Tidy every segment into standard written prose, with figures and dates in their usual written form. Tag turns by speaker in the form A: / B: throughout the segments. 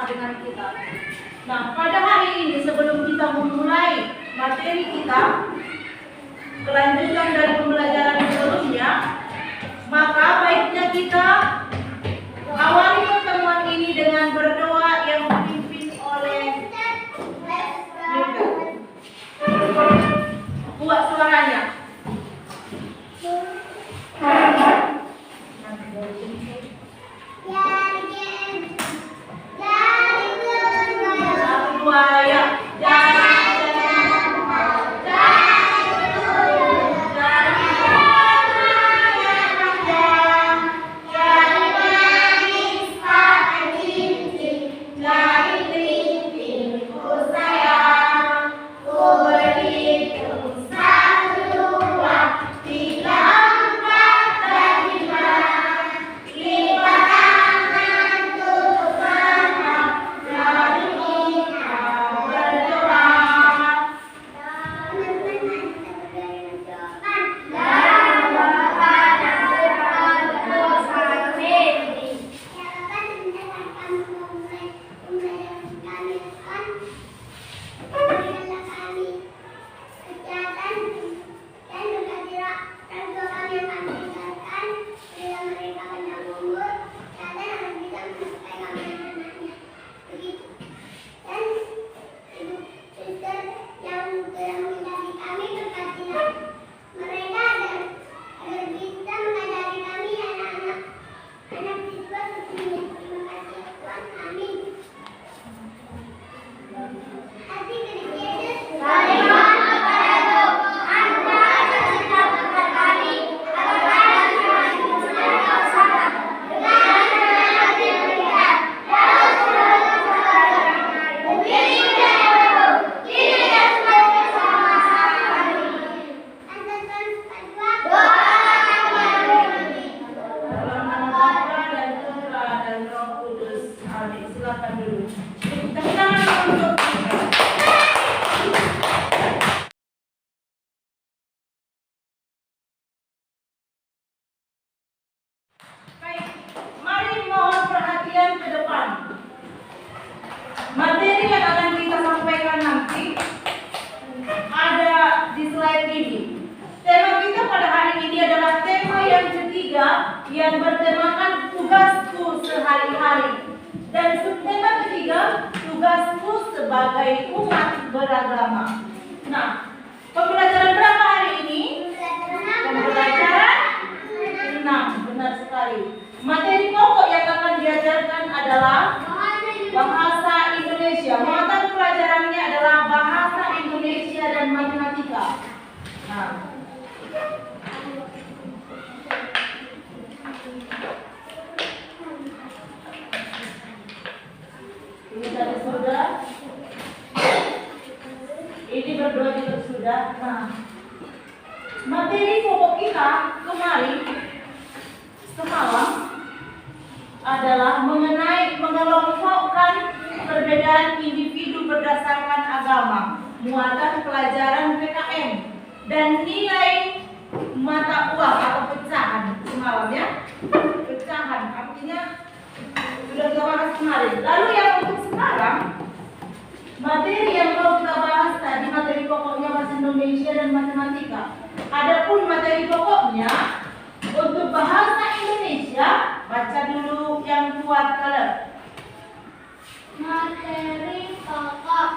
A: bersama dengan kita. Nah, pada hari ini sebelum kita memulai materi kita, kelanjutan dari pembelajaran sebelumnya, maka baiknya kita awali pertemuan ini dengan berdoa yang dipimpin oleh Mika. Buat suaranya. Materi yang akan kita sampaikan nanti ada di slide ini. Tema kita pada hari ini adalah tema yang ketiga yang bertemakan tugasku sehari-hari. Dan subtema ketiga, tugasku sebagai umat beragama. Nah, pembelajaran berapa hari ini? Pembelajaran 6, benar sekali. Materi pokok yang akan diajarkan adalah bahasa Indonesia. Mata pelajarannya adalah bahasa Indonesia dan matematika. Nah, ini tadi sudah. Ini berdua juga sudah. Nah, materi pokok kita kemarin semalam adalah mengenai mengelompokkan perbedaan individu berdasarkan agama, muatan pelajaran PKM, dan nilai mata uang atau pecahan semalam ya. Pecahan artinya sudah kita bahas kemarin. Lalu yang untuk sekarang, materi yang mau kita bahas tadi materi pokoknya bahasa Indonesia dan matematika. Adapun materi pokoknya untuk bahasa Indonesia, baca dulu yang kuat color.
B: Materi pokok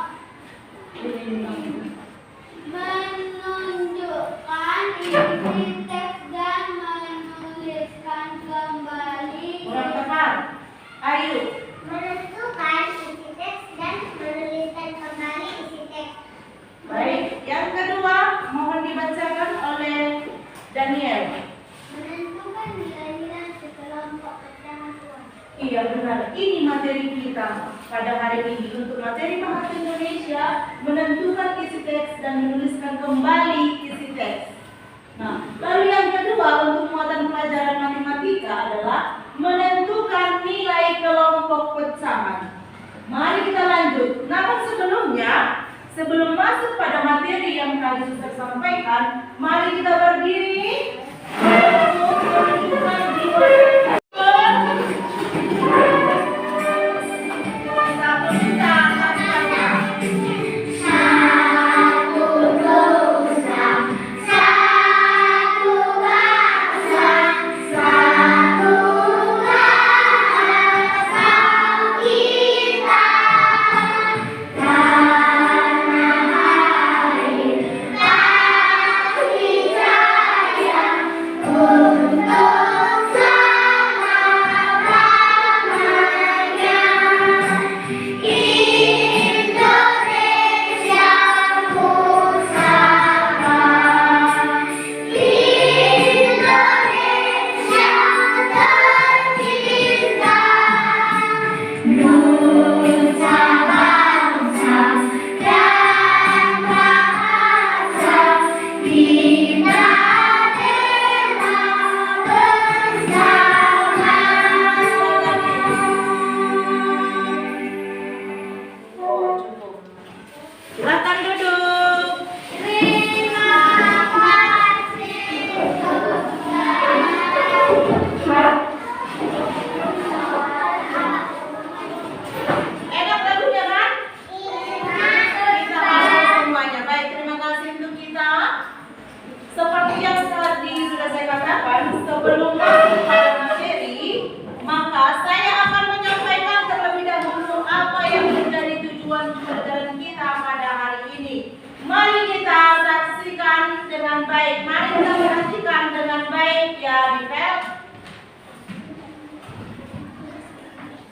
B: menunjukkan isi teks dan menuliskan kembali.
A: Kurang tepat. Ayo.
B: Menentukan isi teks dan menuliskan kembali isi teks.
A: Baik. Yang kedua, mohon dibacakan oleh Daniel.
B: Menentukan nilai-nilai sekelompok pecahan uang.
A: Iya benar. Ini materi kita pada hari ini untuk materi bahasa Indonesia, menentukan isi teks dan menuliskan kembali isi teks. Nah, lalu yang kedua untuk muatan pelajaran matematika adalah menentukan nilai kelompok pecahan. Mari kita lanjut. Namun sebelumnya, sebelum masuk pada materi yang tadi sudah sampaikan, mari kita berdiri untuk menunjukkan di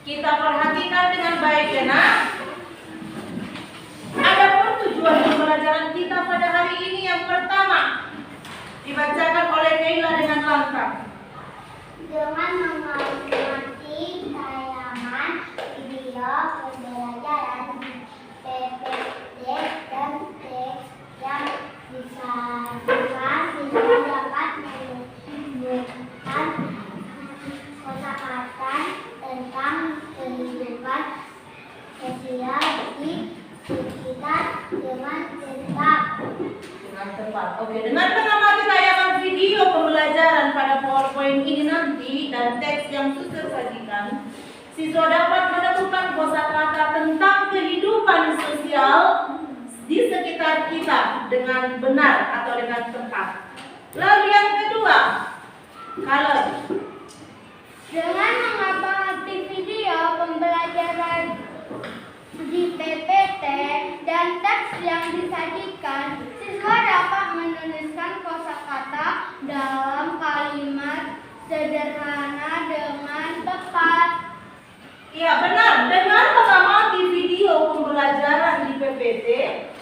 A: Kita perhatikan dengan baik ya nak. Adapun tujuan pembelajaran kita pada hari ini yang pertama dibacakan oleh Neila dengan lengkap.
B: Dengan mengamati tayangan video pembelajaran di PPT dan teks yang disajikan, siswa dapat menemukan kosakata tentang kehidupan sosial di sekitar dengan tepat.
A: Dengan tepat. Oke, dengan mengamati tayangan video pembelajaran pada PowerPoint ini nanti dan teks yang sudah sajikan, siswa dapat menemukan kosakata tentang kehidupan sosial di sekitar kita dengan benar atau dengan tepat. Lalu yang kedua, kalau
B: Dengan mengamati video pembelajaran di PPT dan teks yang disajikan, siswa dapat menuliskan kosakata dalam kalimat sederhana dengan tepat.
A: ya benar, dengan mengamati video pembelajaran di PPT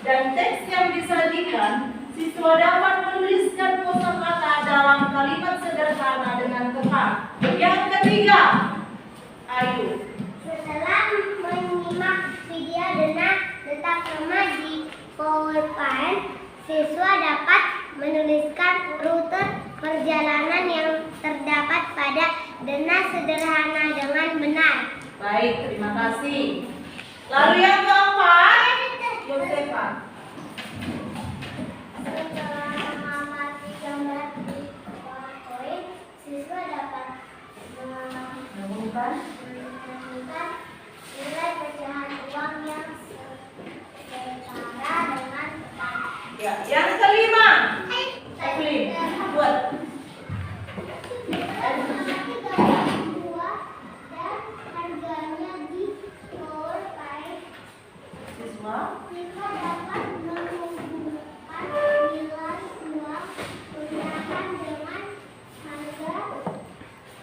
A: dan teks yang disajikan, siswa dapat menuliskan kosakata dalam kalimat sederhana dengan tepat. Yang ketiga, ayo.
B: Setelah menyimak video dengan tetap sama di PowerPoint, siswa dapat menuliskan rute perjalanan yang terdapat pada dena sederhana dengan benar.
A: Baik, terima kasih. Lalu yang keempat, Yosefa.
B: Setelah mengamati gambar di PowerPoint, siswa dapat
A: Menemukan
B: menemukan nilai pecahan uang yang setara dengan tepat.
A: ya, yang kelima, Evelyn, buat.
B: Mengamati gambar buah dan harganya di PowerPoint,
A: Siswa,
B: siswa dapat menghubungkan nilai uang pecahan dengan harga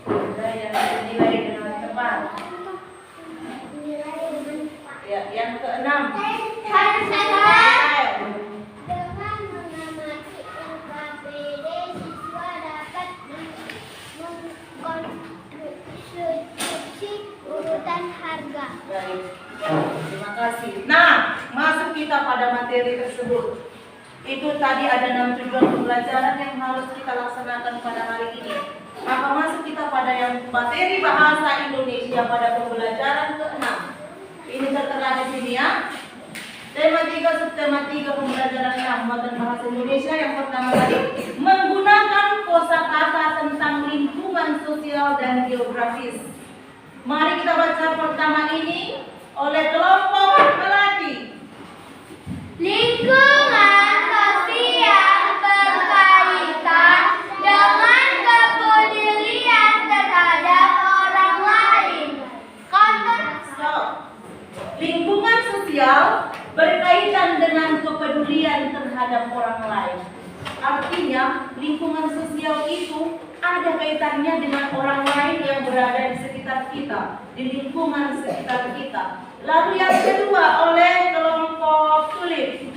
A: ada yang dinilai dengan tepat.
B: nilai dengan tepat.
A: Ya, yang keenam,
B: Dengan mengamati LKPD, siswa dapat mengkonstruksi urutan harga.
A: baik. Terima kasih. Nah, masuk kita pada materi tersebut. Itu tadi ada 6 tujuan pembelajaran yang harus kita laksanakan pada hari ini. Maka masuk kita pada yang materi bahasa Indonesia pada pembelajaran ke-6. Ini tertera di sini ya. Tema 3, subtema 3 pembelajaran 6 muatan bahasa Indonesia. Yang pertama tadi menggunakan kosakata tentang lingkungan sosial dan geografis. Mari kita baca pertama ini oleh kelompok melati.
B: Lingkungan sosial berkaitan dengan kepedulian terhadap orang lain.
A: Stop. Lingkungan sosial berkaitan dengan kepedulian terhadap orang lain. Artinya, lingkungan sosial itu ada kaitannya dengan orang lain yang berada di sekitar kita, di lingkungan sekitar kita. Lalu yang kedua oleh kelompok tulip.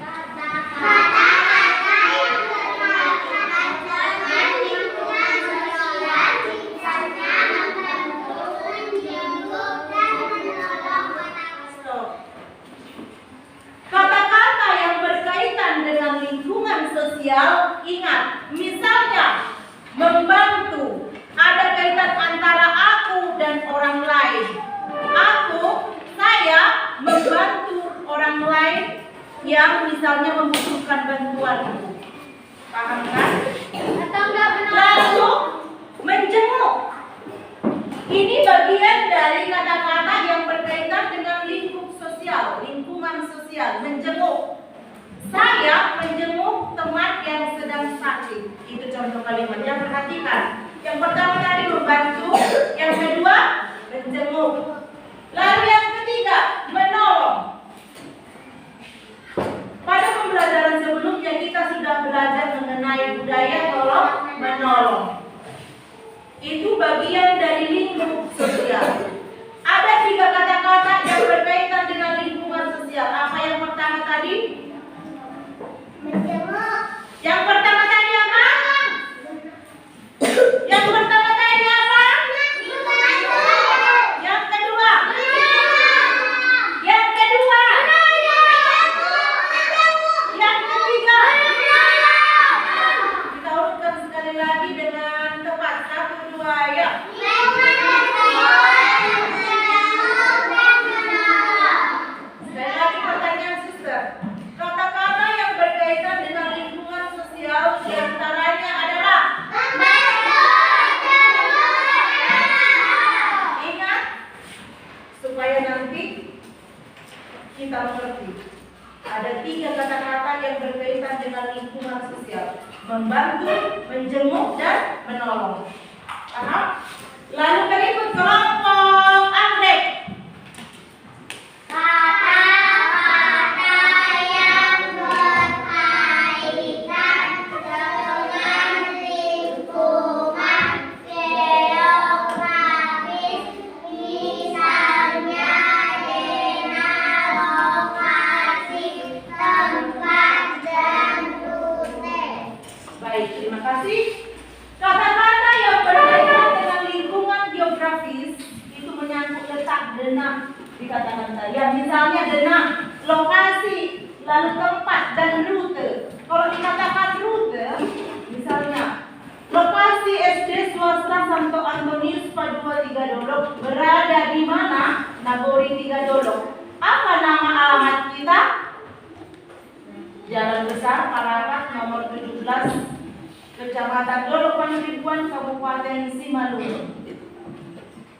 B: Kata-kata yang berkaitan dengan lingkungan sosial misalnya membantu, menjenguk, dan menolong orang.
A: Stop. Kata-kata yang berkaitan dengan lingkungan sosial, ingat, misalnya membantu, ada kaitan antara aku dan orang lain. Saya membantu orang lain yang misalnya membutuhkan bantuan. Paham kan?
B: Atau enggak benar?
A: Lalu menjenguk. Ini bagian dari kata-kata yang berkaitan dengan lingkup sosial, lingkungan sosial. Menjenguk. Saya menjenguk teman yang sedang sakit. Itu contoh kalimatnya, perhatikan. Yang pertama tadi membantu, yang kedua menjenguk. Lalu yang ketiga menolong. Pada pembelajaran sebelumnya kita sudah belajar mengenai budaya tolong menolong. Itu bagian dari lingkup sosial. Ada 3 kata-kata yang berkaitan dengan lingkungan sosial. Apa yang pertama tadi?
B: Menjenguk.
A: Yang pertama tadi apa? Yang pertama tadi apa? Yang kedua? Yang kedua? Yang ketiga? Kita urutkan sekali lagi dengan tepat. 1, 2, ya. Sekali lagi pertanyaan sister. Kata-kata yang berkaitan dengan lingkungan sosial diantaranya adalah ingat supaya nanti kita mengerti. Ada 3 kata-kata yang berkaitan dengan lingkungan sosial: membantu, menjenguk, dan menolong. Paham? Lalu berikut kelompok anggrek.
B: Kata-kata yang berkaitan dengan lingkungan geografis, misalnya zona, lokasi, tempat, dan rute.
A: Baik, terima kasih. Kata-kata yang berkaitan dengan lingkungan geografis itu menyangkut letak, denah, dikatakan tadi. Ya, misalnya denah, lokasi, lalu tempat, dan rute. Kalau dikatakan rute, misalnya lokasi SD swasta Santo Antonius Padua Tigadolok berada di mana? Nagori Tigadolok. Apa nama alamat kita? Jalan Besar Parapat nomor 17, Kecamatan Dolok Paneribuan, Kabupaten Simalungun.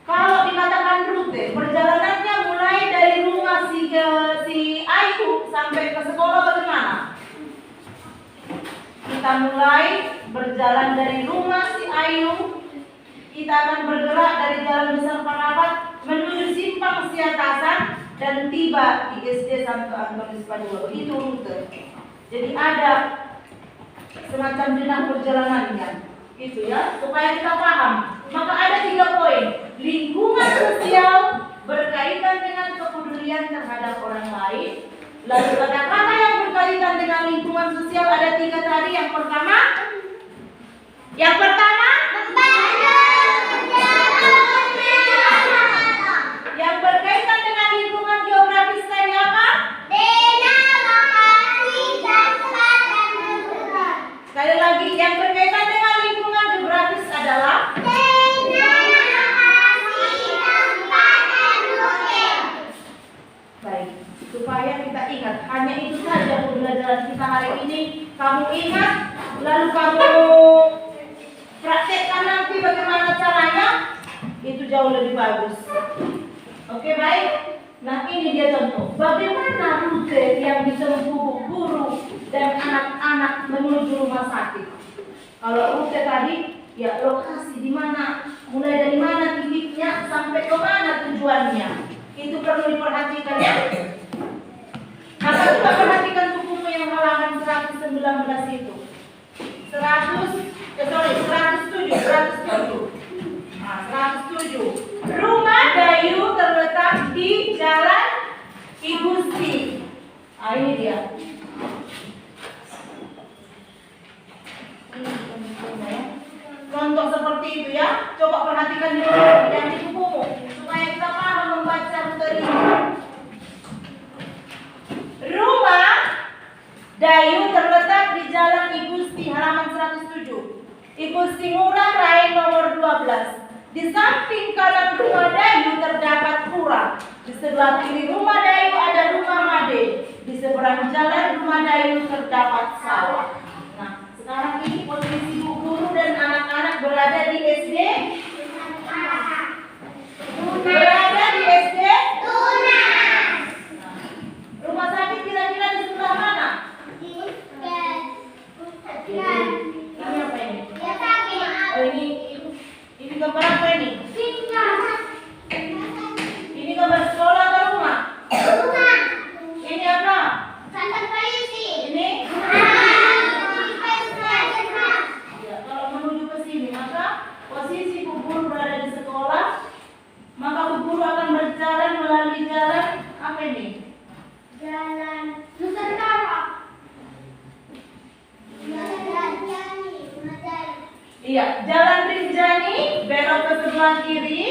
A: Kalau dikatakan rute, perjalanannya mulai dari rumah si Ayu sampai ke sekolah bagaimana? Kita mulai berjalan dari rumah si Ayu, kita akan bergerak dari Jalan Besar Parapat menuju Simpang Siatasan dan tiba di SD Santo Antonius Padua. Itu rute. Jadi ada semacam denah perjalanannya, gitu ya, supaya kita paham. Maka ada 3 poin. Lingkungan sosial berkaitan dengan kepedulian terhadap orang lain. Lalu kata-kata yang berkaitan dengan lingkungan sosial ada 3 tadi. Yang pertama, yang berkaitan dengan lingkungan geografis tadi apa? Sekali lagi, yang berkaitan dengan lingkungan geografis adalah baik, supaya kita ingat. Hanya itu saja pembelajaran kita hari ini. Kamu ingat, lalu kamu praktekkan nanti bagaimana caranya. Itu jauh lebih bagus. Oke, baik. Nah, ini dia contoh. Bagaimana rute yang ditempuh guru dan anak-anak menuju rumah sakit. Kalau rute tadi, ya lokasi di mana, mulai dari mana titiknya sampai ke mana tujuannya. Itu perlu diperhatikan ya. Maka juga perhatikan bukumu yang halaman 119 itu. 107. Nah, 107. Rumah Dayu terletak di Jalan Igusti. Nah, ini dia. Contoh seperti itu ya. Coba perhatikan dulu yang di bukumu supaya kita paham membaca rute ini. Rumah Dayu terletak di Jalan Igusti halaman 107. Igusti Ngurah Rai nomor 12. Di samping kanan rumah Dayu terdapat pura. Di sebelah kiri rumah Dayu ada rumah Made. Di seberang jalan rumah Dayu terdapat sawah. Nah, sekarang ini posisi guru dan anak-anak berada di SD. Berada di SD. Rumah sakit kira-kira di sebelah mana? Ini apa ini? Oh, ini gambar apa ini? Ini gambar sekolah atau rumah? Ini apa? Ini? Ya, kalau menuju ke sini maka posisi guru berada di sekolah, Maka Bu Guru akan berjalan melalui jalan apa ini?
B: Jalan Nusantara.
A: Iya, Jalan Rinjani, belok ke sebelah kiri.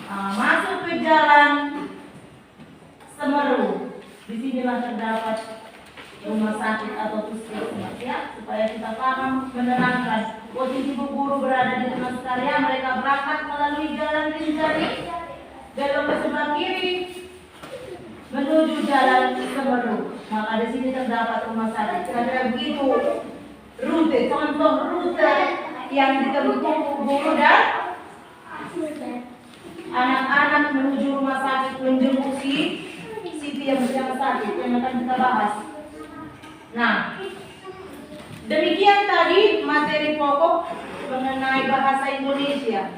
A: Masuk ke Jalan Semeru. Di sinilah terdapat rumah sakit atau puskesmas ya, supaya kita paham menerangkan. Posisi Bu Guru berada di tengah sekalian, mereka berangkat melalui Jalan Rinjani, belok ke sebelah kiri menuju Jalan Semeru. Maka di sini terdapat rumah sakit. Kira-kira begitu rute, contoh rute yang ditempuh Bu Guru dan anak-anak menuju rumah sakit menjenguk Siti yang sakit yang akan kita bahas. Nah, demikian tadi materi pokok mengenai bahasa Indonesia,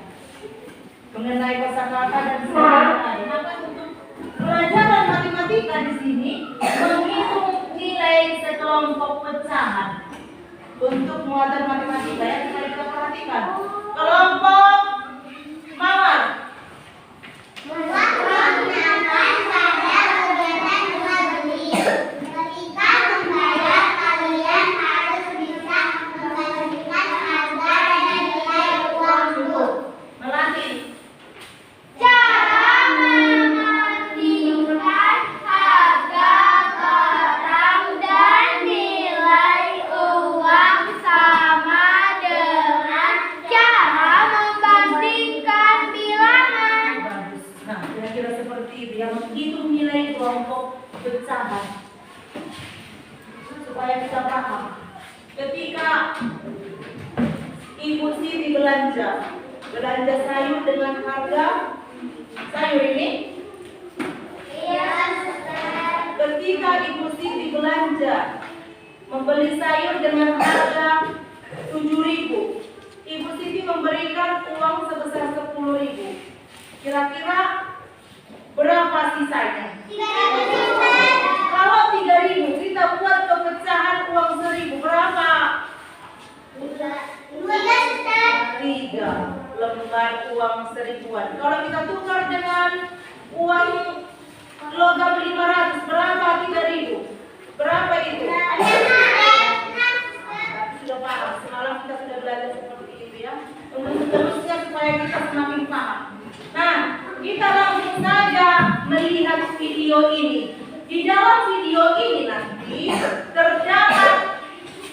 A: mengenai kosakata dan sebagainya. Maka untuk pelajaran matematika di sini menghitung nilai sekelompok pecahan. Untuk muatan matematika yang kita perhatikan, kelompok mawar.
B: Ketika membayar, kalian harus bisa membandingkan harga dan nilai uang itu.
A: Melatih.
B: Cara membandingkan harga barang dan nilai uang sama dengan cara membandingkan bilangan.
A: Bagus. Nah, kira-kira seperti itu yang menghitung nilai kelompok pecahan. Supaya kita paham. Ketika Ibu Siti belanja sayur dengan harga sayur ini.
B: Iya, Ustaz.
A: Ketika Ibu Siti belanja membeli sayur dengan harga 7.000, Ibu Siti memberikan uang sebesar 10.000. Kira-kira berapa sisanya?
B: 3.000.
A: Kalau 3.000 kita buat pecahan uang 1.000 berapa?
B: 12, Ustaz.
A: 3 lembar uang 1.000-an. Kalau kita tukar dengan uang logam 500 berapa 3.000? Berapa itu? Sudah paham. Semalam kita sudah belajar seperti itu ya. Untuk seterusnya supaya kita semakin paham. Nah, kita langsung saja melihat video ini. Di dalam video ini nanti terdapat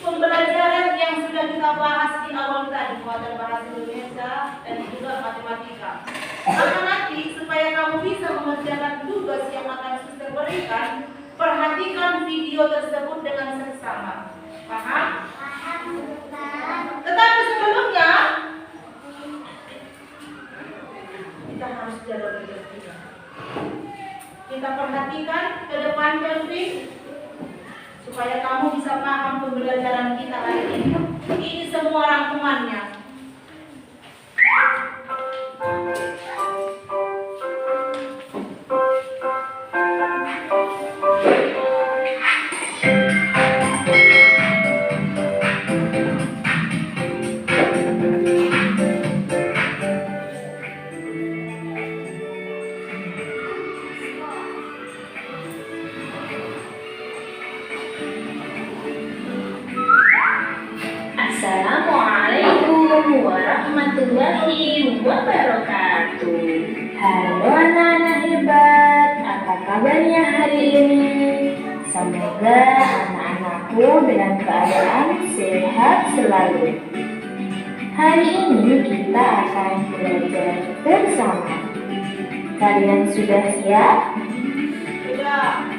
A: pembelajaran yang sudah kita bahas di awal tadi, muatan bahasa Indonesia dan juga matematika. Maka nanti supaya kamu bisa mengerjakan tugas yang akan suster berikan, perhatikan video tersebut dengan seksama. Paham? Tetapi sebelumnya kita harus jaga juga. Kita perhatikan ke depan Kelvin supaya kamu bisa paham pembelajaran kita hari ini. Ini semua rangkumannya.
C: Assalamualaikum warahmatullahi wabarakatuh. Halo anak-anak hebat, apa kabarnya hari ini? Semoga anak-anakku dalam keadaan sehat selalu. Hari ini kita akan belajar bersama. Kalian sudah siap?
A: Sudah.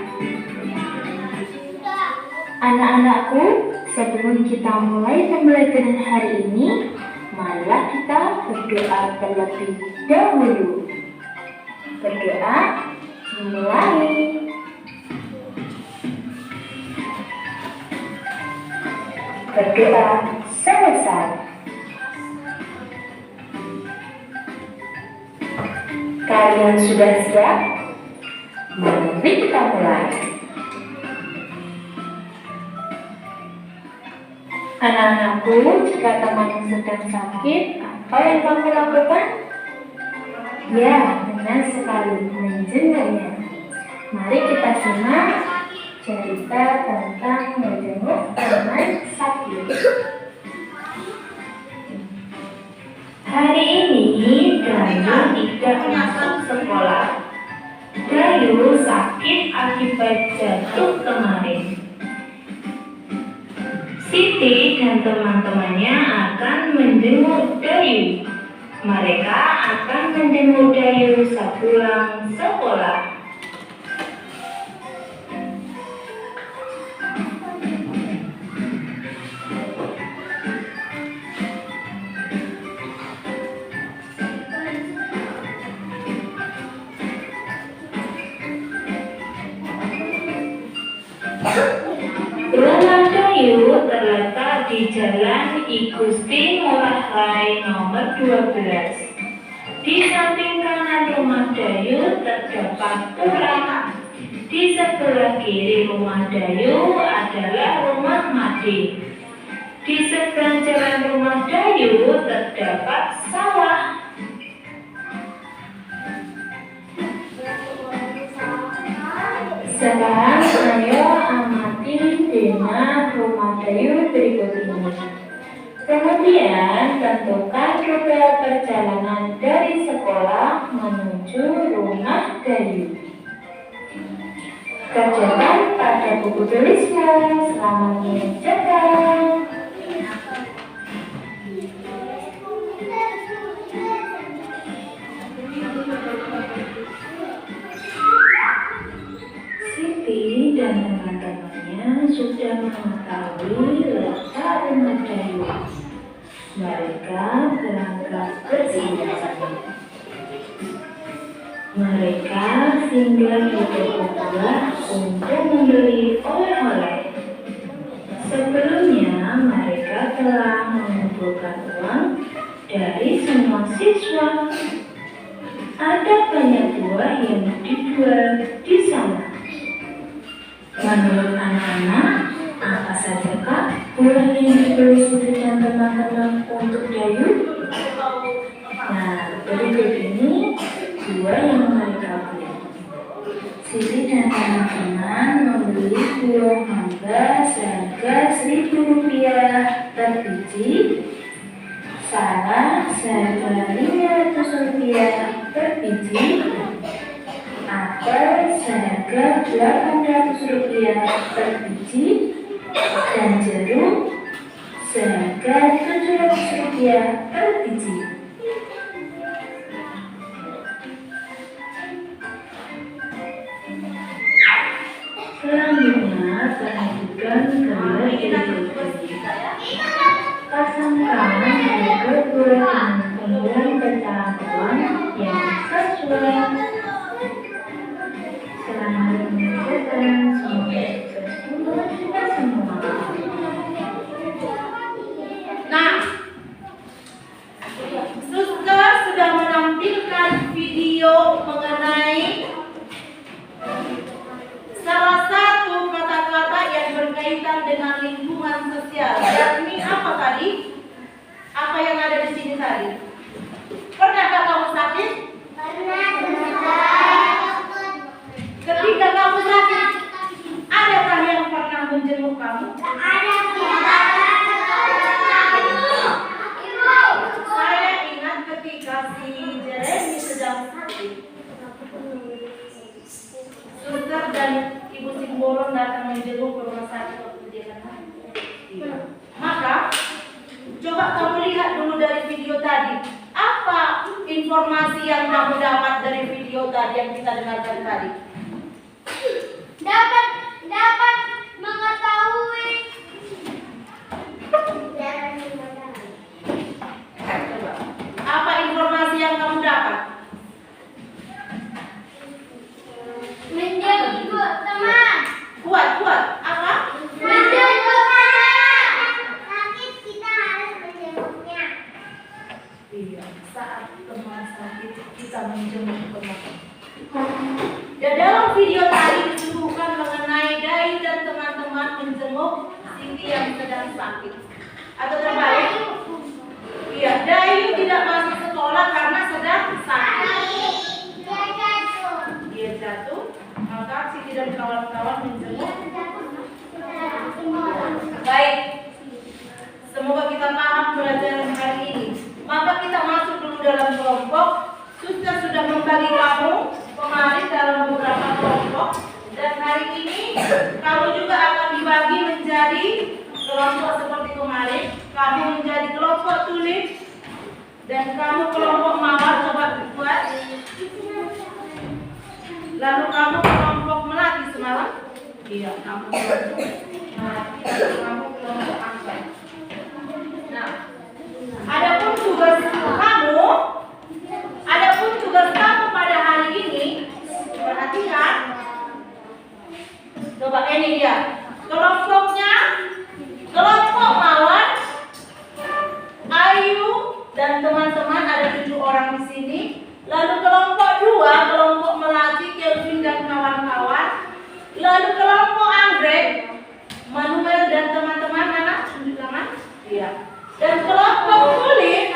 C: Anak-anakku, sebelum kita mulai pembelajaran hari ini, marilah kita berdoa terlebih dahulu. Berdoa mulai. Berdoa selesai. Kalian sudah siap? Mari kita mulai. Anak-anakku, jika teman sedang sakit, apa yang kamu lakukan? Ya, benar sekali menjenguknya. Mari kita simak cerita tentang menjenguk teman sakit. Hari ini Dayu tidak masuk sekolah. Dayu sakit akibat jatuh kemarin. Siti dan teman-temannya akan menjenguk Dayu. Mereka akan menjenguk Dayu sepulang sekolah. Rumah Dayu terletak di Jalan I Gusti Ngurah Rai nomor 12. Di samping kanan rumah Dayu terdapat turang. Di sebelah kiri rumah Dayu adalah rumah Made. Di seberang jalan rumah Dayu terdapat sawah. Sekarang ayo amati tema rumah Dayu berikut ini. Kemudian tentukan rute perjalanan dari sekolah menuju rumah Dayu. Kerjakan pada buku tulismu. Selamat mengerjakan. Siti dan teman-temannya sudah mengetahui letak rumah Dayu. Mereka berangkat bersama-sama. Mereka singgah di toko buah untuk membeli oleh-oleh. Sebelumnya mereka telah mengumpulkan uang dari semua siswa. Ada banyak buah yang dijual di sana. Menurut anak-anak, apa sajakah buah yang dibeli Siti dan teman-teman untuk Dayu? Nah, berikut ini buah yang mereka beli. Siti dan teman-teman membeli buah mangga seharga Rp1.000 per biji, salak seharga Rp500 per biji, apel seharga Rp800 per biji, dan jeruk seharga Rp700 per biji. Selanjutnya, perhatikan gambar berikut ini. Pasangkan harga buah dengan pecahan uang yang sesuai. Selamat mengerjakan, semoga sukses untuk kita semua.
A: Nah, Suster sudah menampilkan video mengenai salah satu kata-kata yang berkaitan dengan lingkungan sosial. Yakni apa tadi? Apa yang ada di sini tadi? Pernahkah kamu sakit? Ketika kamu sakit, adakah yang pernah menjenguk kamu? Saya ingat ketika si Jeremy sedang sakit, Suster dan Ibu Simbolon datang menjenguk ke rumah sakit waktu dia sakit. Maka, coba kamu lihat dulu dari video tadi. Apa informasi yang kamu dapat dari video tadi yang kita dengarkan tadi?
B: Dapat mengetahui.
A: Coba. Apa informasi yang kamu dapat?
B: Menjenguk teman.
A: Kuat. Apa?
B: Menjenguk teman. Sakit kita harus menjenguknya.
A: Iya, saat teman sakit kita menjenguk teman. Dan dalam video tadi disebutkan mengenai Dayu dan teman-teman menjenguk Siti yang sedang sakit. Atau terbalik? Iya, Dayu tidak masuk sekolah karena sedang sakit. kita masuk dulu dalam kelompok. Suster sudah membagi kamu kemarin dalam beberapa kelompok. Dan hari ini kamu juga akan dibagi menjadi kelompok seperti kemarin. Kamu menjadi kelompok tulis dan kamu kelompok mawar, coba buat. Lalu kamu kelompok melati semalam. Iya, kamu kelompok melati dan kamu kelompok angkat. Nah, adapun tugas kamu pada hari ini, perhatikan. Coba ini dia. Kelompoknya kelompok mawar, Ayu dan teman-teman ada 7 orang di sini. Lalu kelompok 2, kelompok melati, Kelvin dan kawan-kawan. Lalu kelompok anggrek, Manuel dan teman-teman, mana? Tunjuk tangan. Iya. Dan kelompok kulit,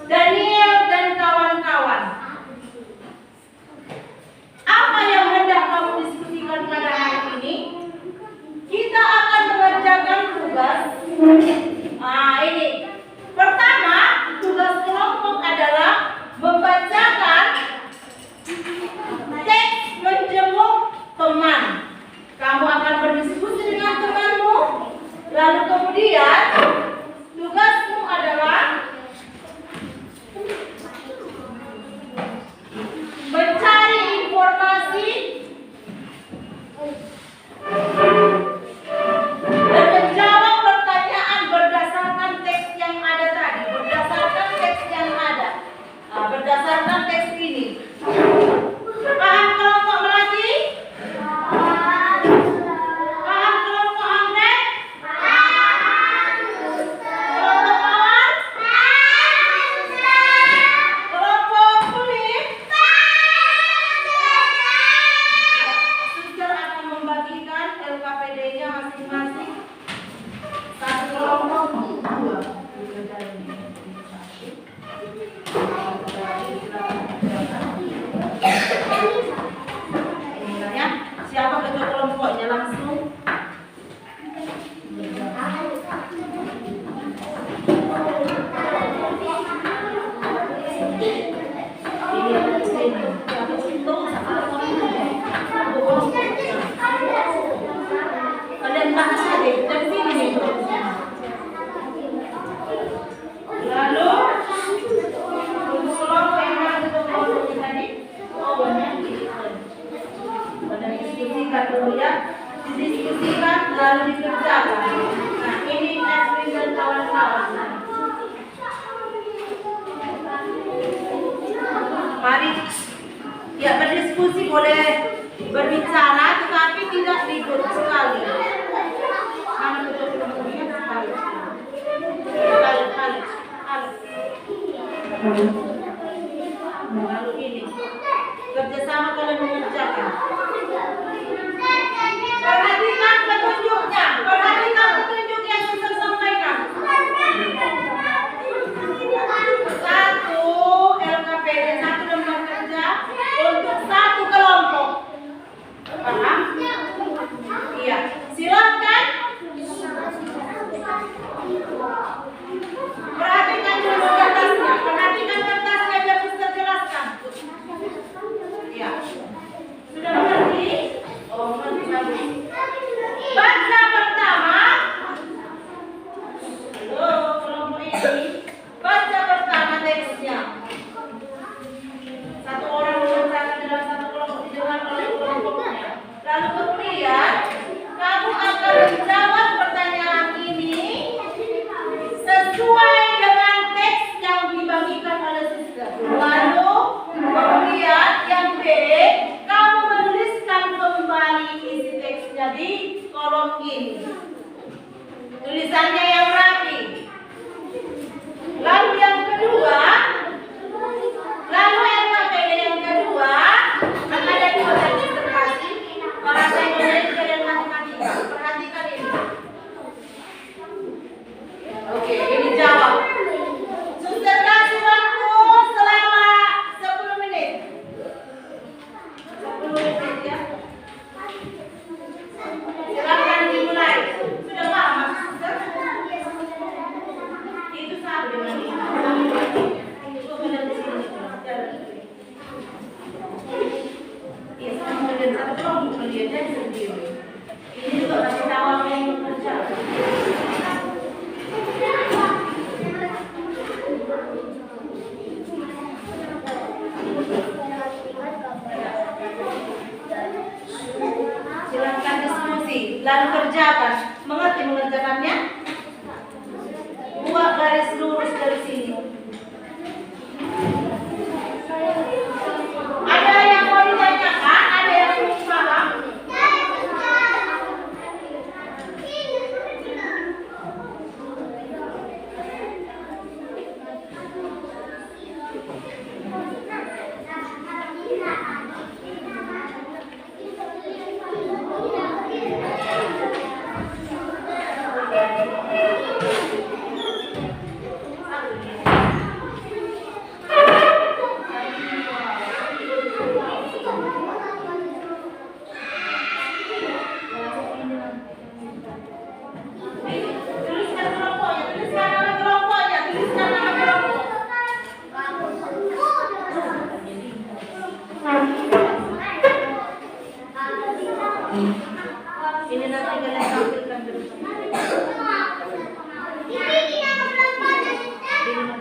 A: Daniel dan kawan-kawan. Apa yang hendak kamu diskusikan pada hari ini? Kita akan mengerjakan tugas. Ini. Pertama, tugas kelompok adalah membacakan teks menjenguk teman. Kamu akan berdiskusi dengan temanmu. Lalu kemudian tugasmu adalah mencari informasi dan menjawab pertanyaan berdasarkan teks yang ada tadi, berdasarkan teks yang ada, berdasarkan teks ini. Paham kelompok melati? Paham kelompok anggrek? Kelompok mawar? Kelompok kulit? Suster akan membagikan LKPD-nya masing-masing. Satu kelompok 2. Inilah ya. Siapa ketua kelompoknya langsung? Kalian bahas aja dari sini nih. Lalu untuk kelompok yang mana ketua kelompoknya tadi? Oh, banyak. Pada diskusikan dulu ya. Didiskusikan lalu dikerjakan. Nah, ini Edwin dan kawan-kawan. Mari ya berdiskusi, boleh berbicara tetapi tidak ribut sekali. Mana betul kelompoknya sekali. Lalu ini kerjasama kalian mengerjakan. Perhatikan petunjuknya. Perhatikan petunjuk yang sudah sampaikan. 1 LKPD, 1 lembar kerja untuk 1 kelompok. Paham? Iya. Silakan. Perhatikan dulu kertasnya. Perhatikan kertasnya biar bisa jelaskan. Iya. Sudah mengerti? Oh, mengerti bagus. Baca pertama. Halo, kelompok ini. Baca pertama teksnya. 1 orang membacakan dalam 1 kelompok, didengar oleh kelompoknya. Lalu kemudian kamu akan menjawab pertanyaan ini sesuai dengan teks yang dibagikan oleh suster. Lalu kemudian yang B, kamu menuliskan kembali isi teksnya di kolom ini. Tulisannya yang rapi.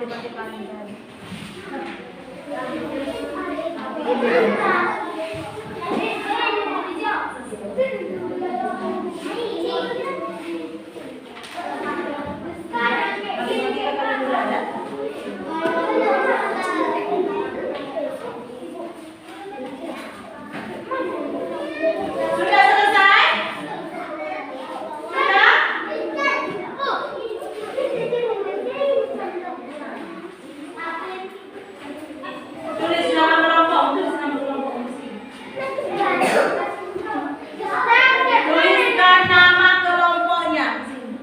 A: pakai panggilan. Sudah selesai? Sudah? Tulis nama kelompok di sini. Tuliskan nama kelompoknya di sini.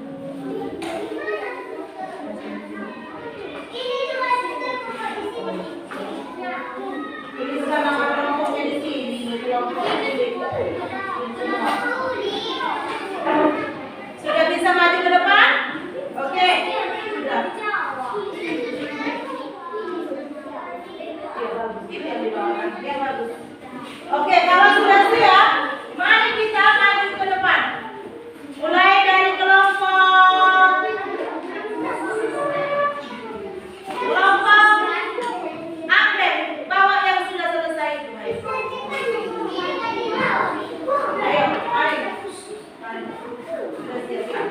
A: Tuliskan nama kelompoknya di sini. Kelompok ini. Sudah bisa maju ke depan? Oke. Sudah. Ini yang dibawakan. Biar bagus. Oke, kalau sudah siap, mari kita maju ke depan. Mulai dari kelompok anggrek, bawa yang sudah selesai itu. Ayo, mari. Mari. Sudah siap.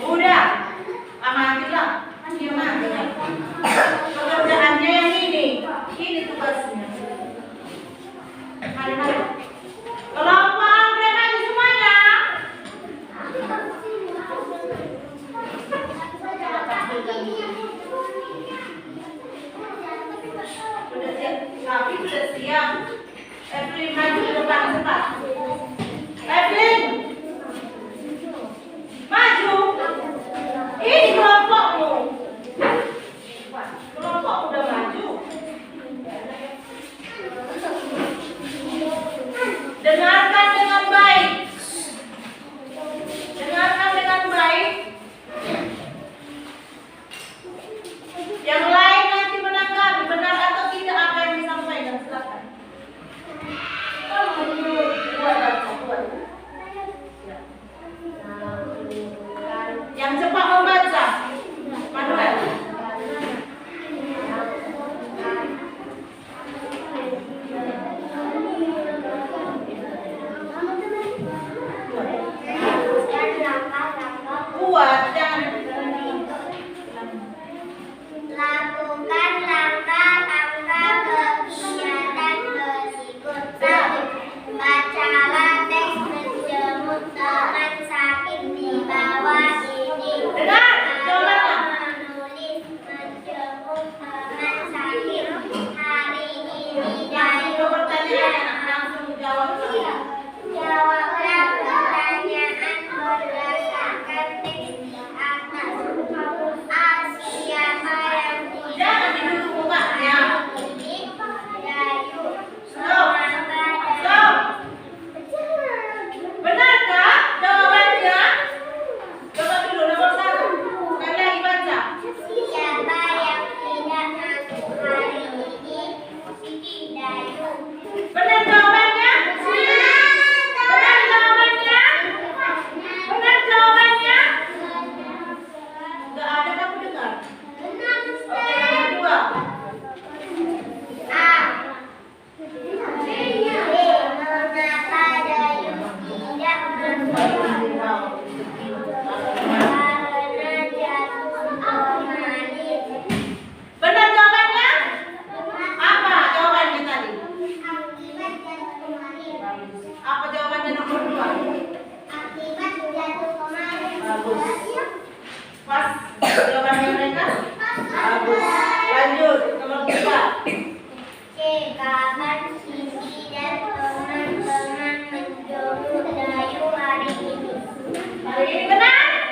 A: Udah, amatilah. Dia mati. Pekerjaannya yang ini tugasnya. Mari. Kelompok anggrek maju semuanya. Sudah siap. Kami sudah siap. Evelyn maju ke depan cepat. Evelyn, maju. Ini kelompokmu. Kelompok udah maju. Dengarkan dengan baik. Dengarkan dengan baik. Yang lain nanti menanggapi benar atau tidak apa yang disampaikan. Silakan. Buat. Yang cepat membaca. Manuel. Kuat dan
B: Lakukan langkah-langkah kegiatan berikut. 1. Bacalah teks menjemput teman sakit di bawah ini.
A: dengar jawabannya.
B: Menulis menjemput teman sakit hari ini. Dayu
A: Pertanyaan langsung jawab.
B: jawablah pertanyaan berdasarkan teks di atas. Siapa yang
A: Jangan ditutup mukanya.
B: ini? Dayu.
A: Stop.
B: Mengapa
A: Stop. Benarkah jawabannya? Coba dulu nomor 1. Sekali lagi baca.
B: Siapa yang tidak masuk hari ini? Dayu.
A: Benar jawabannya? Benar jawabannya? Benar jawabannya? Enggak ada kamu dengar. Oke, yang kedua.
B: A. Mengapa Dayu tidak masuk? Karena jatuh kembali.
A: Benar jawabannya? Apa jawabannya tadi?
B: Akibat jatuh kembali.
A: Apa jawabannya nomor 2?
B: Akibat jatuh kembali.
A: Bagus. Pas jawabannya mereka? Bagus. Lanjut nomor 3.
B: C. Kapan Sisi dan teman-teman menjemput Dayu hari ini?
A: Hari ini benar?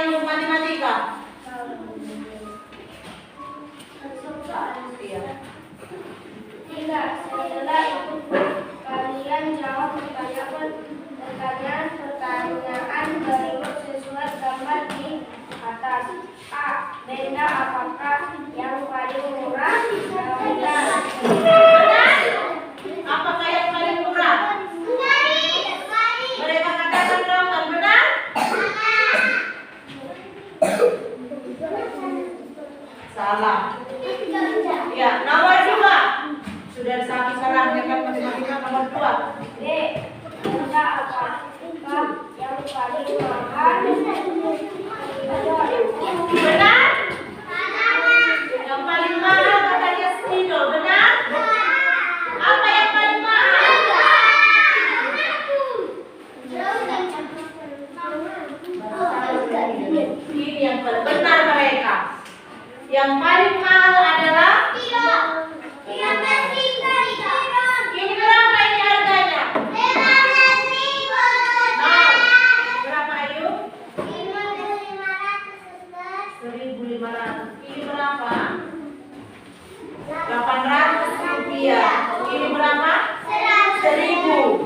A: yang matematika? Iya.
B: Tidak, setelah itu kalian jawab pertanyaan berikut sesuai gambar di atas. A. Benda apakah yang paling murah? Benar.
A: Apakah yang paling murah? Mereka katakan rokok, benar? Salah. Ya, nomor 2. Sudah satu salah dengan matematika nomor 2.
B: B. Benda apakah yang paling mahal?
A: Benar? Yang paling mahal katanya spidol, benar? Apa yang paling mahal? Ini yang benar mereka. Yang paling mahal adalah ini berapa ini harganya? Nah, berapa Ayu? 1.500. Ini berapa? 800 rupiah. Ini berapa? 1.000.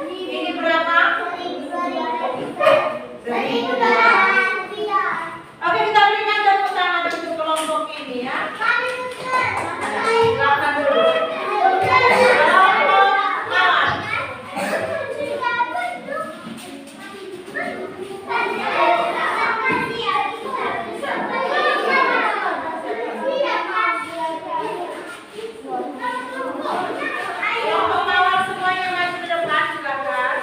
A: Ini berapa? 1.000. Oke, kita berikan tepuk tangan untuk kelompok ini ya. Silakan dulu. Kelompok kawan. Kelompok kawan semuanya maju ke depan, silakan.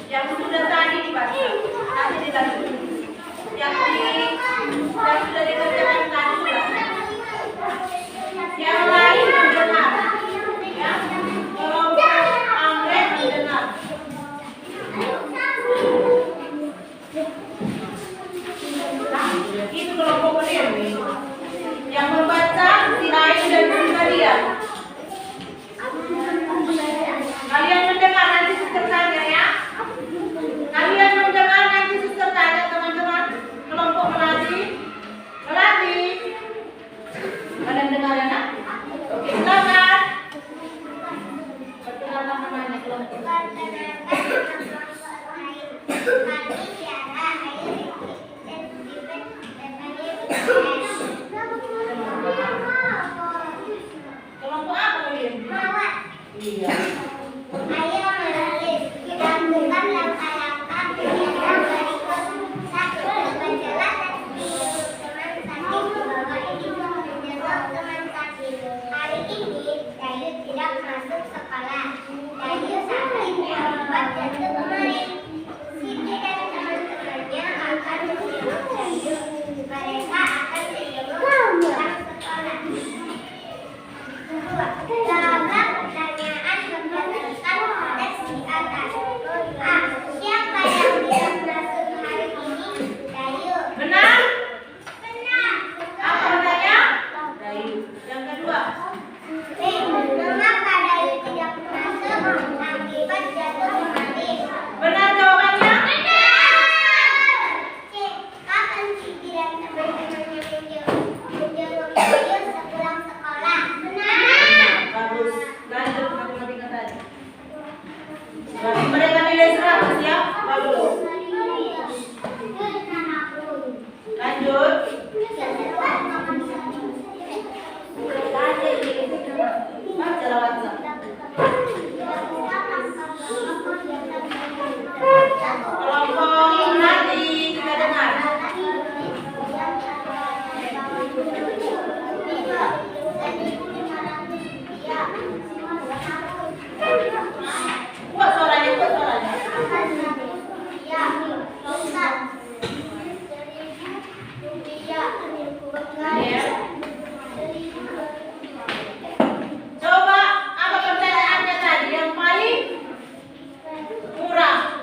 A: Yang sudah tadi dibaca, nanti dilanjut. Yang sudah dikerjakan tadi sudah. Yang lain mendengar, ya. Kelompok anggrek mendengar. Nah, itu kelompok berdiri. Yang membaca si Ain dan si Maria. Kalian mendengar nanti suster tanya ya. Kalian mendengar nanti suster tanya teman-teman. Kelompok Melati. Kalian dengar ya nak? Oke, silakan. Perkenalkan namanya kelompok. Kelompok apa kalian? Iya.
B: Ayo menulis gabungan langkah-langkah yang berikut. 1. Berjalan teman sakit dibawa ini menjenguk teman sakit. Hari ini Dayu tidak masuk sekolah. Dayu sakit akibat jatuh kemarin. Siti dan teman-temannya akan menjenguk Dayu. Mereka akan menjenguk pulang sekolah. 2. Jawablah pertanyaan berdasarkan teks di atas. A. Siapa yang tidak masuk hari ini? Dayu.
A: Benar?
B: Benar.
A: Apa katanya? Dayu. Yang kedua.
B: B. Mengapa Dayu tidak masuk? Akibat jatuh kemarin.
A: Benar jawabannya?
B: C. Kapan Siti dan teman-temannya menjenguk Dayu sepulang sekolah? Benar.
A: Bagus. Lanjut matematika tadi. Bagi mereka nilai 100 ya. Bagus. Lanjut. Baca lawat. Kelompok Melati kita dengar. Kuat suaranya, kuat suaranya. Ya. Coba apa pertanyaannya tadi yang paling murah?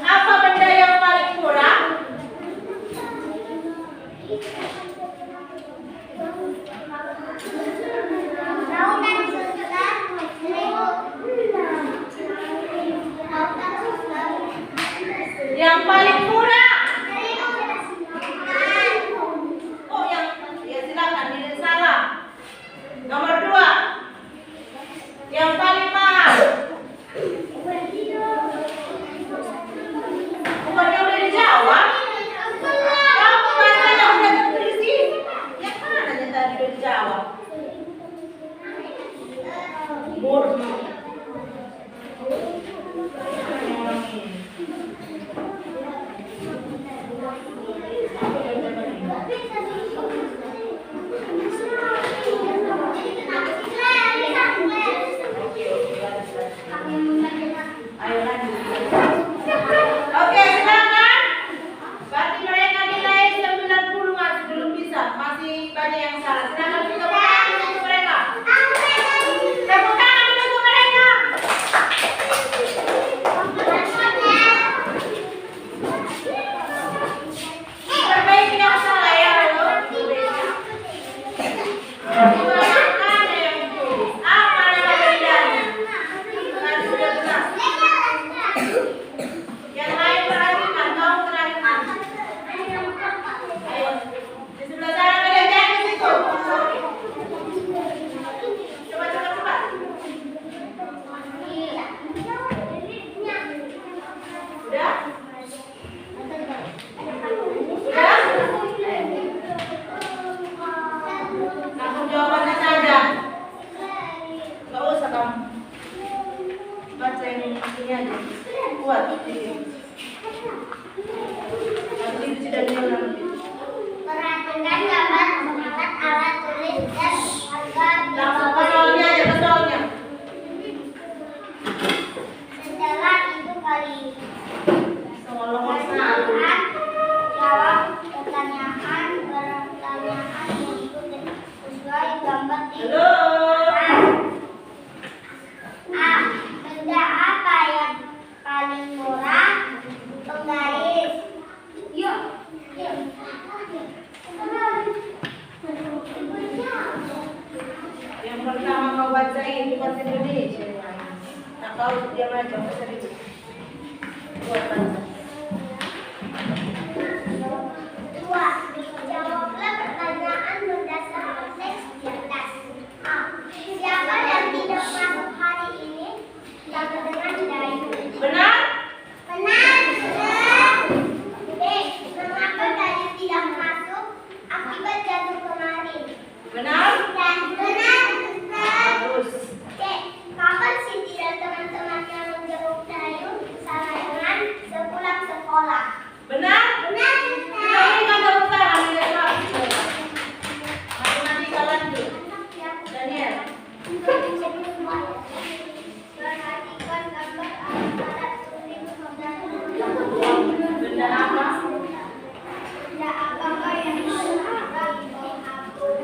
A: Apa benda yang paling murah?
B: Lautan suster 1.000. Lautan suster
A: cariin di bahasa Indonesia. Nah, kau dia aja bahasa Indonesia. Buatan.
B: Dua, jawablah pertanyaan berdasarkan teks di atas. A. Siapa yang tidak masuk hari ini? Sama dengan Dayu.
A: Benar?
B: Benar. B. Mengapa Dayu tidak masuk? Akibat jatuh kemarin.
A: Benar?
B: Dan benar.
A: Bagus.
B: C. Kapan Siti dan teman-temannya menjenguk Dayu? Sama dengan sepulang sekolah.
A: Benar?
B: Benar.
A: Kita berikan tepuk tangan ya, Pak. Matematika lanjut. Daniel.
B: Perhatikan gambar antara tulis dan
A: Benda apa?
B: benda apakah yang murah menghapus?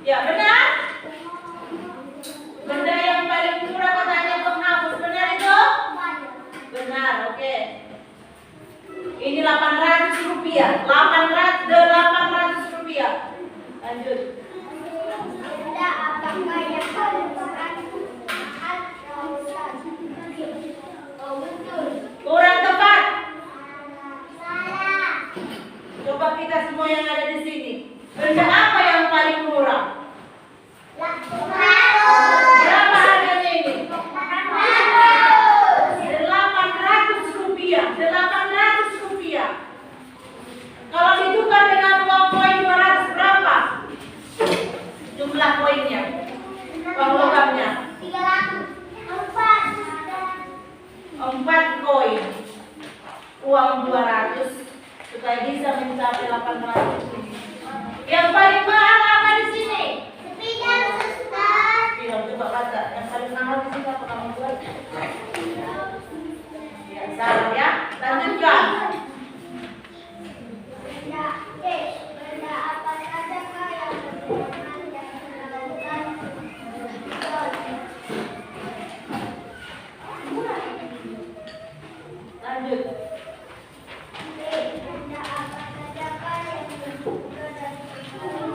A: Ya, benar. Benda yang paling murah katanya penghapus. Benar itu? Benar, oke. Ini 800 rupiah. 800 rupiah. Lanjut.
B: Benda apakah yang paling murah rausan? Oh, betul.
A: Kurang tepat.
B: Salah.
A: Coba kita semua yang ada di sini. Benda apa yang paling murah? Berapa harganya ini? 800 rupiah. 800 rupiah. Kalau ditukar dengan uang koin 200 berapa? Jumlah koinnya. Uang logamnya. 4 koin. Uang 200 supaya bisa mencapai 800. Yang paling mahal apa di sini? Bilang coba baca. Yang paling mahal di sini apa kamu buat? Ya, salah ya. Lanjutkan.
B: Benda apa saja yang berhubungan dengan lautan?
A: Lanjut.
B: Benda apa saja yang berhubungan dengan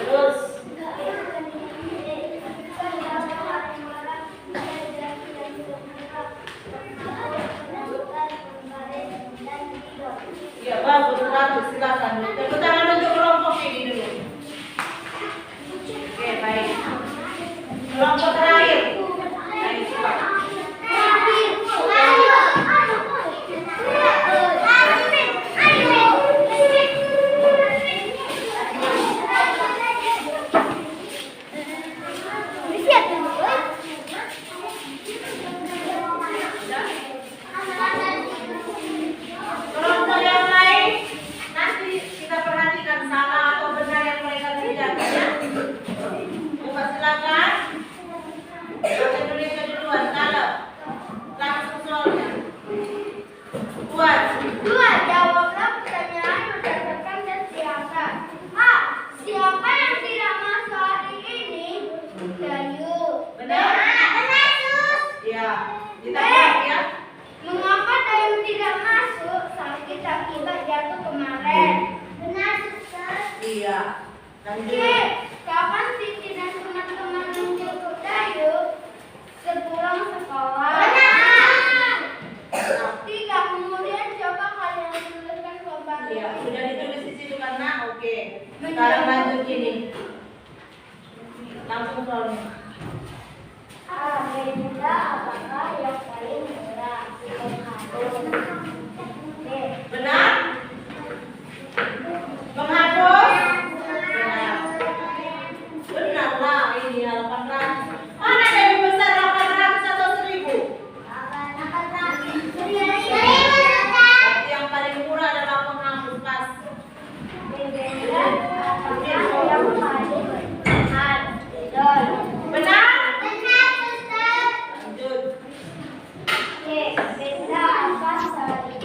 A: Terus. Ya bagus, bagus. Silakan. Tepuk tangan untuk kelompok ini dulu. Oke, baik. Kelompok terakhir. Baik, silakan. Kelompok yang lain nanti kita perhatikan salah atau benar yang mereka kerjakan ya. Coba silakan. Bahasa Indonesia duluan. Kalau langsung soalnya. Buat.
B: Dua, jawablah pertanyaan berdasarkan teks di atas. A. Siapa yang tidak masuk hari ini? Dayu.
A: Benar?
B: Benar, Sus.
A: Ya. Kita lihat ya.
B: Mengapa Dayu tidak masuk? Sakit akibat jatuh kemarin. Benar, Sus.
A: Iya.
B: C.
A: Lanjut.
B: Kapan Siti dan teman-teman menjemput Dayu? Sepulang sekolah. Benar. Tiga, kemudian coba kalian tuliskan kembali.
A: Iya, sudah ditulis di situ karena oke. Sekarang lanjut gini. Langsung soalnya.
B: A. Benda apakah yang paling murah? B.
A: Benar? Menghapus? Benar. Benar lah, ini 800. Mana ada yang besar 800 atau 1000? Berarti yang paling murah adalah penghapus pas. Benar?
B: Benar, Suster.
A: Lanjut.
B: Benda apa saja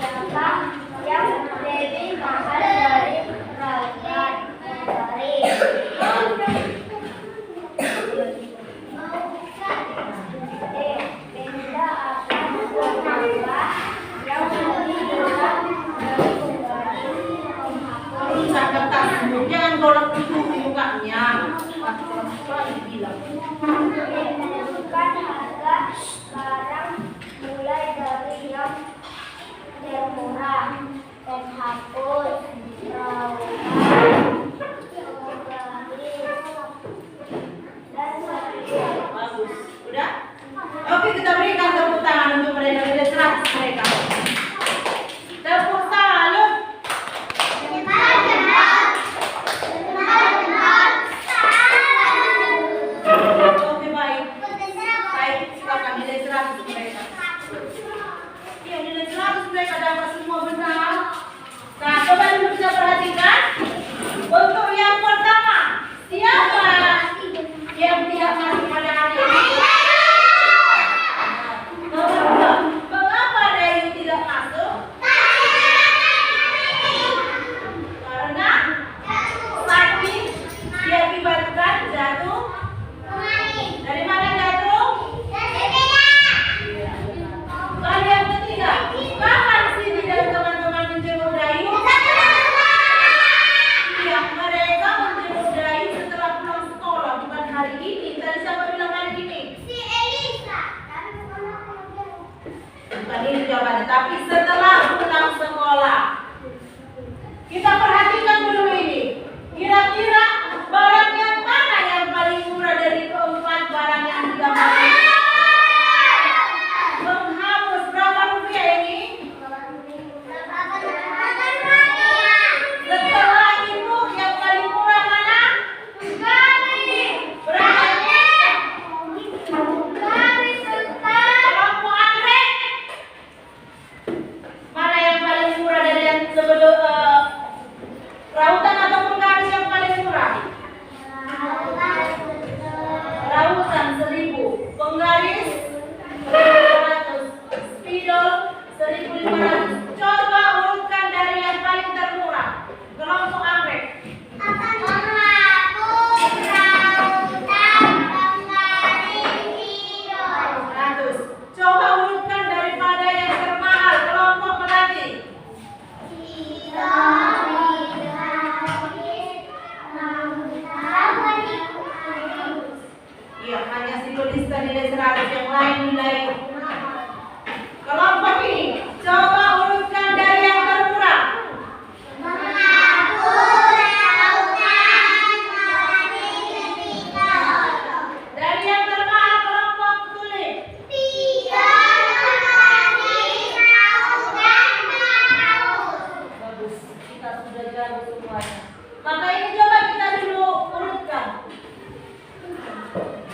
A: jago semuanya. Maka ini coba kita dulu urutkan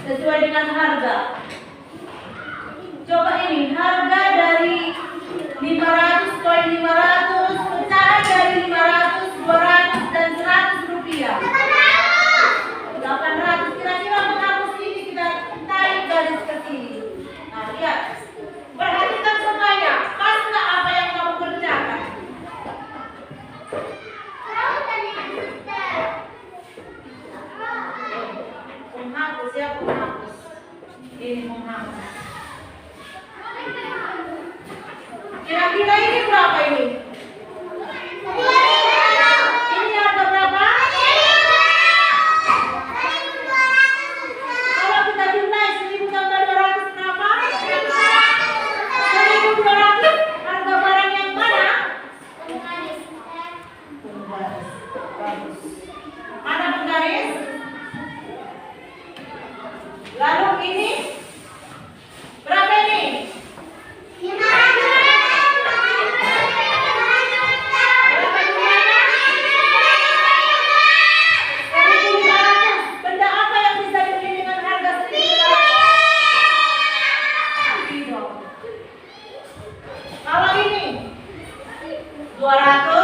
A: sesuai dengan harga. Coba ini harga dari 500, koin 500, pecahan dari 500, 200 dan 100 rupiah. 800. Kira-kira menghapus ini kita tarik garis ke sini. Nah, lihat. Perhatikan semuanya. Pas nggak apa yang kamu kerjakan? Menghapus ya, menghapus. Ini menghapus. Kira-kira ini berapa ini? Ini harga berapa? Kalau kita jumlahin 1.000 tambah 200 berapa? 1.200. Harga barang yang mana? Penggaris. Bagus. Mana penggaris? Lalu ini berapa ini? 500. Berapa jumlahnya? 1.500. Benda apa yang bisa dibeli dengan harga 1.500? Kalau ini 200.